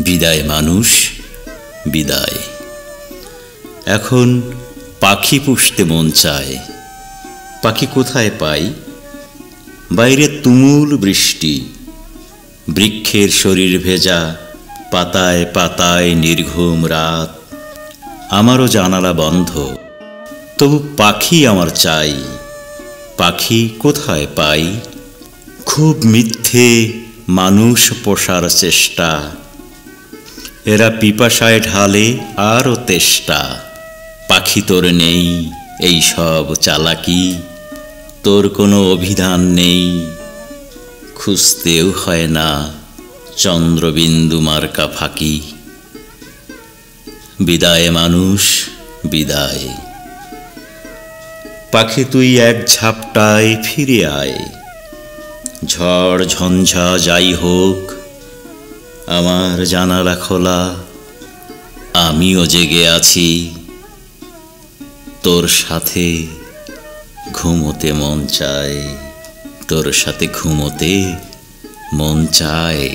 বিদায় মানুষ বিদায়। এখন পাখি পুষতে মন চায়, পাখি কোথায় পাই? বাইরে তুমুল বৃষ্টি, বৃক্ষের শরীর ভেজা, পাতায় পাতায় নির্ঘুম রাত। আমারও জানালা বন্ধ, তবু পাখি আমার চাই, পাখি কোথায় পাই? খুব মিথ্যে মানুষ পোষার চেষ্টা, এরা পিপাসায় ঢালে আরও তেষ্টা। পাখি তোর নেই এই সব চালাকি, তোর কোনো অভিধান নেই, খুঁজতেও হয় না চন্দ্রবিন্দু মার্কা ফাঁকি। বিদায় মানুষ বিদায়। পাখি তুই এক ঝাপটায় ফিরে আয়, ঝড় ঝঞ্ঝা যাই হোক আমার জানালা খোলা, আমিও জেগে আছি, তোর সাথে ঘুমোতে মন চায়, তোর সাথে ঘুমোতে মন চায়।